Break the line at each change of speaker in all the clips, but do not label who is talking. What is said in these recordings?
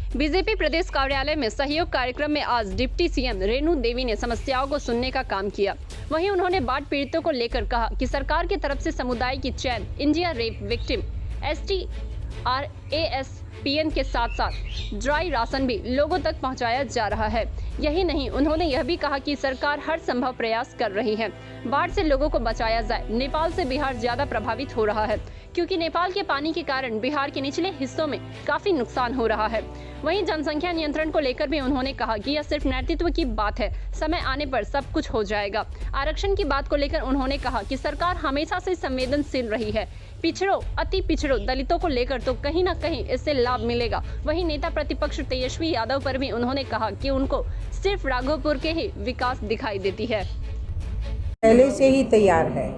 BJP प्रदेश कार्यालय में सहयोग कार्यक्रम में आज डिप्टी सीएम रेणु देवी ने समस्याओं को सुनने का काम किया। वहीं उन्होंने बाढ़ पीड़ितों को लेकर कहा कि सरकार की तरफ से समुदाय की चैन इंडिया रेप विक्टिम STRASPN के साथ साथ ड्राई राशन भी लोगों तक पहुंचाया जा रहा है। यही नहीं, उन्होंने यह भी कहा कि सरकार हर संभव प्रयास कर रही है बाढ़ से लोगों को बचाया जाए। नेपाल से बिहार ज्यादा प्रभावित हो रहा है क्योंकि नेपाल के पानी के कारण बिहार के निचले हिस्सों में काफी नुकसान हो रहा है। वहीं जनसंख्या नियंत्रण को लेकर भी उन्होंने कहा कि यह सिर्फ नेतृत्व की बात है, समय आने पर सब कुछ हो जाएगा। आरक्षण की बात को लेकर उन्होंने कहा कि सरकार हमेशा से संवेदनशील रही है। पिछड़ों, अति पिछड़ों, दलितों को लेकर तो कहीं न कहीं इससे लाभ मिलेगा। वहीं नेता प्रतिपक्ष तेजस्वी यादव पर भी उन्होंने कहा कि उनको सिर्फ राघोपुर के ही विकास दिखाई देती है।
पहले से ही तैयार है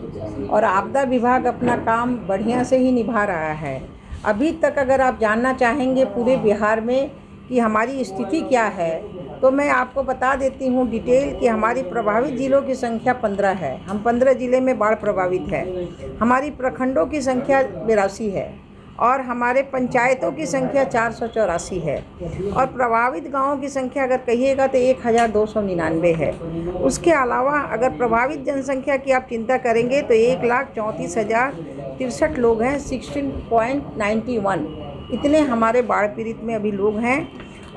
और आपदा विभाग अपना काम बढ़िया से ही निभा रहा है। अभी तक अगर आप जानना चाहेंगे पूरे बिहार में कि हमारी स्थिति क्या है, तो मैं आपको बता देती हूँ डिटेल कि हमारी प्रभावित ज़िलों की संख्या 15 है। हम 15 ज़िले में बाढ़ प्रभावित है। हमारी प्रखंडों की संख्या 82 है और हमारे पंचायतों की संख्या 484 है और प्रभावित गांवों की संख्या अगर कहिएगा तो 1299 है। उसके अलावा अगर प्रभावित जनसंख्या की आप चिंता करेंगे तो 1,34,063 लोग हैं, 16.91 इतने हमारे बाढ़ पीड़ित में अभी लोग हैं।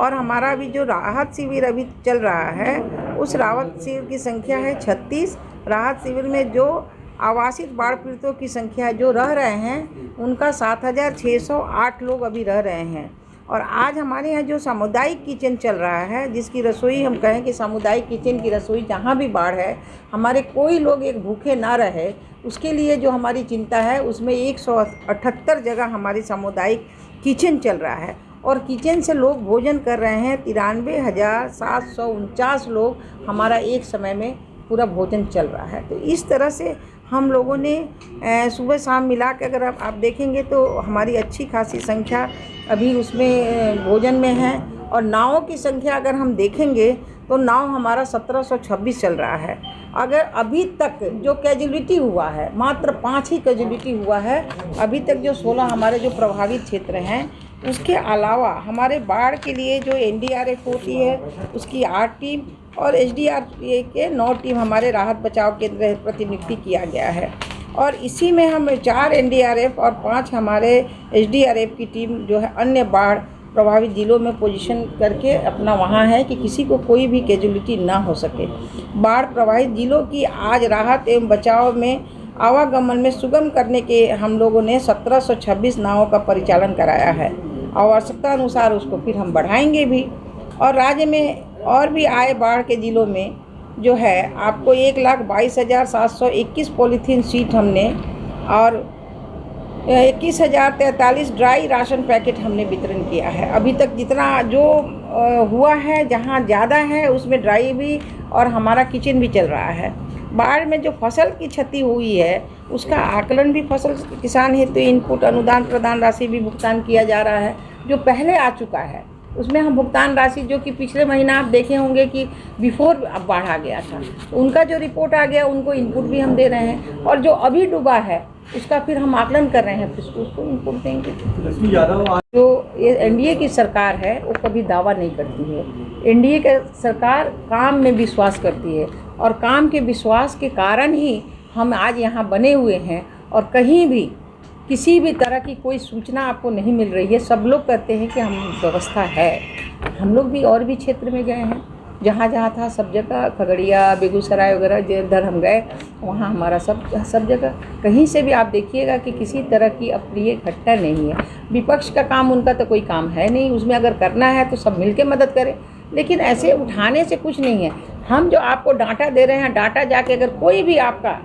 और हमारा अभी जो राहत शिविर अभी चल रहा है उस राहत शिविर की संख्या है 36। राहत शिविर में जो आवासित बाढ़ पीड़ितों की संख्या जो रह रहे हैं उनका 7,608 लोग अभी रह रहे हैं। और आज हमारे यहाँ जो सामुदायिक किचन चल रहा है, जिसकी रसोई हम कहें कि सामुदायिक किचन की रसोई, जहाँ भी बाढ़ है हमारे कोई लोग एक भूखे ना रहे, उसके लिए जो हमारी चिंता है उसमें 178 जगह हमारी सामुदायिक किचन चल रहा है और किचन से लोग भोजन कर रहे हैं। 93,749 लोग हमारा एक समय में पूरा भोजन चल रहा है। तो इस तरह से हम लोगों ने सुबह शाम मिला के अगर आप देखेंगे तो हमारी अच्छी खासी संख्या अभी उसमें भोजन में है। और नावों की संख्या अगर हम देखेंगे तो नाव हमारा 1726 चल रहा है। अगर अभी तक जो कैजुअलिटी हुआ है मात्र 5 ही कैजुअलिटी हुआ है अभी तक, जो 16 हमारे जो प्रभावित क्षेत्र हैं। उसके अलावा हमारे बाढ़ के लिए जो NDRF होती है उसकी 8 टीम और SDRF के 9 टीम हमारे राहत बचाव केंद्र प्रतिनियुक्ति किया गया है। और इसी में हम 4 NDRF और 5 हमारे SDRF की टीम जो है अन्य बाढ़ प्रभावित ज़िलों में पोजीशन करके अपना वहाँ है कि किसी को कोई भी कैजुअलिटी ना हो सके। बाढ़ प्रभावित ज़िलों की आज राहत एवं बचाव में आवागमन में सुगम करने के हम लोगों ने 1726 नावों का परिचालन कराया है। आवश्यकता अनुसार उसको फिर हम बढ़ाएंगे भी। और राज्य में और भी आए बाढ़ के ज़िलों में जो है आपको 1,22,721 पॉलीथीन शीट हमने और 21,043 ड्राई राशन पैकेट हमने वितरण किया है। अभी तक जितना जो हुआ है, जहाँ ज़्यादा है उसमें ड्राई भी और हमारा किचन भी चल रहा है। बाढ़ में जो फसल की क्षति हुई है उसका आकलन भी फसल किसान हेतु इनपुट अनुदान प्रदान राशि भी भुगतान किया जा रहा है, जो पहले आ चुका है। उसमें हम भुगतान राशि जो कि पिछले महीना आप देखे होंगे कि बिफोर बाढ़ आ गया था, उनका जो रिपोर्ट आ गया उनको इनपुट भी हम दे रहे हैं। और जो अभी डूबा है उसका फिर हम आकलन कर रहे हैं, फिर उसको इनपुट देंगे। जो ये NDA की सरकार है वो कभी दावा नहीं करती है। NDA की सरकार काम में विश्वास करती है और काम के विश्वास के कारण ही हम आज यहाँ बने हुए हैं। और कहीं भी किसी भी तरह की कोई सूचना आपको नहीं मिल रही है। सब लोग कहते हैं कि हम व्यवस्था है। हम लोग भी और भी क्षेत्र में गए हैं, जहाँ जहाँ था सब जगह, खगड़िया, बेगूसराय वगैरह जिधर हम गए वहाँ हमारा सब जगह कहीं से भी आप देखिएगा कि किसी तरह की अप्रिय घटना नहीं है। विपक्ष का काम, उनका तो कोई काम है नहीं, उसमें अगर करना है तो सब मिलके मदद करें, लेकिन ऐसे उठाने से कुछ नहीं है। हम जो आपको डाटा दे रहे हैं, डाटा जाके अगर कोई भी आपका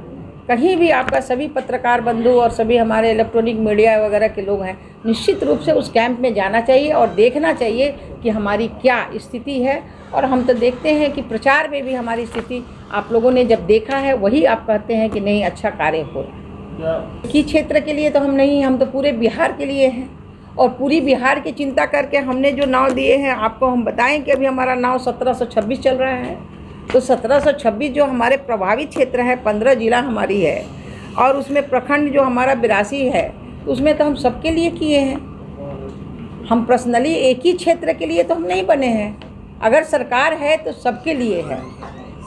कहीं भी आपका, सभी पत्रकार बंधु और सभी हमारे इलेक्ट्रॉनिक मीडिया वगैरह के लोग हैं, निश्चित रूप से उस कैंप में जाना चाहिए और देखना चाहिए कि हमारी क्या स्थिति है। और हम तो देखते हैं कि प्रचार में भी हमारी स्थिति आप लोगों ने जब देखा है वही आप कहते हैं कि नहीं अच्छा कार्य हो रहा है। कि क्षेत्र के लिए तो हम नहीं, हम तो पूरे बिहार के लिए हैं और पूरी बिहार की चिंता करके हमने जो नाव दिए हैं आपको हम बताएं कि अभी हमारा नाव 1726 चल रहा है। तो 1726 जो हमारे प्रभावित क्षेत्र है, 15 जिला हमारी है और उसमें प्रखंड जो हमारा 82 है, उसमें तो हम सबके लिए किए हैं। हम पर्सनली एक ही क्षेत्र के लिए तो हम नहीं बने हैं। अगर सरकार है तो सबके लिए है।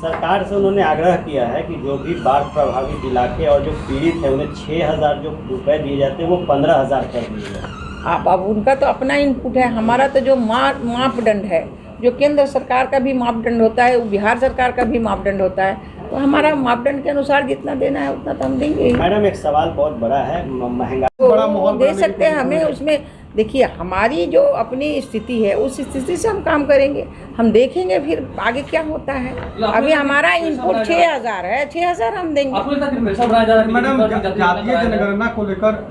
सरकार से उन्होंने आग्रह किया है कि जो भी बाढ़ प्रभावित इलाके और जो पीड़ित है उन्हें 6,000 जो रुपए दिए जाते हैं वो 15,000 कर दिए जाए।
अब उनका तो अपना इनपुट है। हमारा तो जो मापदंड है, जो केंद्र सरकार का भी मापदंड होता है, बिहार सरकार का भी मापदंड होता है, तो हमारा मापदंड के अनुसार जितना देना है उतना तो हम देंगे।
मैडम एक सवाल बहुत बड़ा है, महंगा
तो दे सकते हैं हमें। उसमें देखिए हमारी जो अपनी स्थिति है उस स्थिति से हम काम करेंगे, हम देखेंगे फिर आगे क्या होता है। अभी हमारा इनपुट 6,000 है, 6,000 हम देंगे।
मैडम जातीय जनगणना को लेकर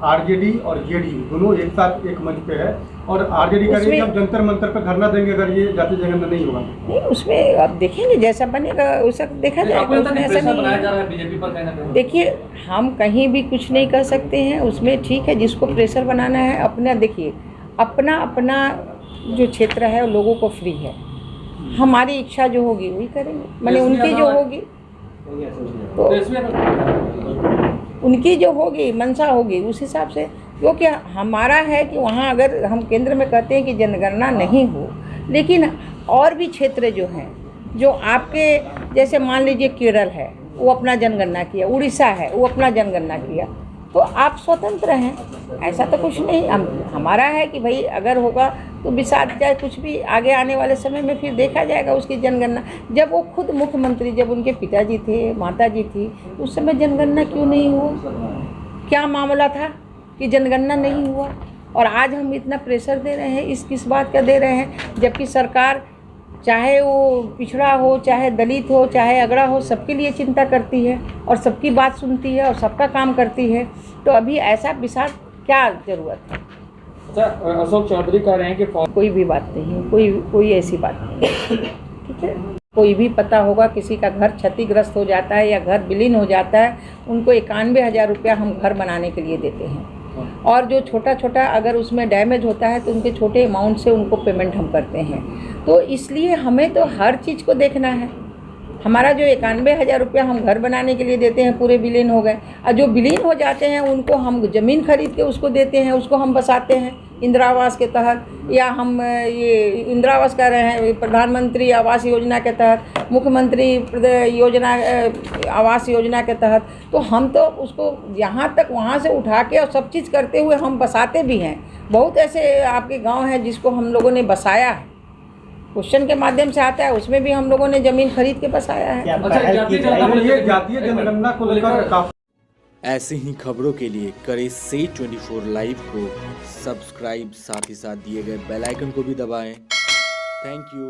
आरजेडी और जेडीयू दोनों एक साथ एक मंच पे है और आरजेडी कह रही है अब जंतर मंतर पर धरना देंगे अगर ये जातीय जनगणना नहीं होगा।
नहीं, उसमें अब देखेंगे जैसा बनेगा वैसा देखा जाएगा। उसमें ऐसा नहीं, देखिए हम कहीं भी कुछ नहीं कर सकते हैं उसमें। ठीक है, जिसको प्रेशर बनाना है अपना, देखिए अपना अपना जो क्षेत्र है लोगों को फ्री है। हमारी इच्छा जो होगी वही करेंगे, माने उनकी जो होगी तो उनकी जो होगी मंशा होगी उस हिसाब से। क्योंकि हमारा है कि वहाँ अगर हम केंद्र में कहते हैं कि जनगणना नहीं हो, लेकिन और भी क्षेत्र जो हैं, जो आपके जैसे मान लीजिए केरल है वो अपना जनगणना किया, उड़ीसा है वो अपना जनगणना किया, तो आप स्वतंत्र हैं, ऐसा तो कुछ नहीं। हमारा है कि भाई अगर होगा तो विसात चाहे कुछ भी आगे आने वाले समय में फिर देखा जाएगा उसकी जनगणना। जब वो खुद मुख्यमंत्री, जब उनके पिताजी थे, माताजी थी, उस समय जनगणना क्यों नहीं हुआ? क्या मामला था कि जनगणना नहीं हुआ? और आज हम इतना प्रेशर दे रहे हैं, किस बात का दे रहे हैं? जबकि सरकार चाहे वो पिछड़ा हो, चाहे दलित हो, चाहे अगड़ा हो, सबके लिए चिंता करती है और सबकी बात सुनती है और सबका काम करती है। तो अभी ऐसा विषाद क्या ज़रूरत है?
अच्छा, अशोक चौधरी कह रहे हैं कि
कोई भी बात नहीं, कोई ऐसी बात नहीं, ठीक है। कोई भी पता होगा किसी का घर क्षतिग्रस्त हो जाता है या घर विलीन हो जाता है, उनको 91,000 रुपया हम घर बनाने के लिए देते हैं। और जो छोटा छोटा अगर उसमें डैमेज होता है तो उनके छोटे अमाउंट से उनको पेमेंट हम करते हैं। तो इसलिए हमें तो हर चीज़ को देखना है। हमारा जो 91,000 रुपया हम घर बनाने के लिए देते हैं पूरे विलीन हो गए, और जो विलीन हो जाते हैं उनको हम ज़मीन खरीद के उसको देते हैं, उसको हम बसाते हैं इंदिरा आवास के तहत, या हम ये इंदिरा आवास कह रहे हैं प्रधानमंत्री आवास योजना के तहत, मुख्यमंत्री योजना आवास योजना के तहत। तो हम तो उसको यहाँ तक वहाँ से उठा के और सब चीज़ करते हुए हम बसाते भी हैं। बहुत ऐसे आपके गांव हैं जिसको हम लोगों ने बसाया है, क्वेश्चन के माध्यम से आता है, उसमें भी हम लोगों ने ज़मीन खरीद के बसाया है।
ये जातीय जनगणना को लेकर
ऐसी ही खबरों के लिए करें से 24 लाइव को सब्सक्राइब, साथ ही साथ दिए गए बेल आइकन को भी दबाएं। Thank you.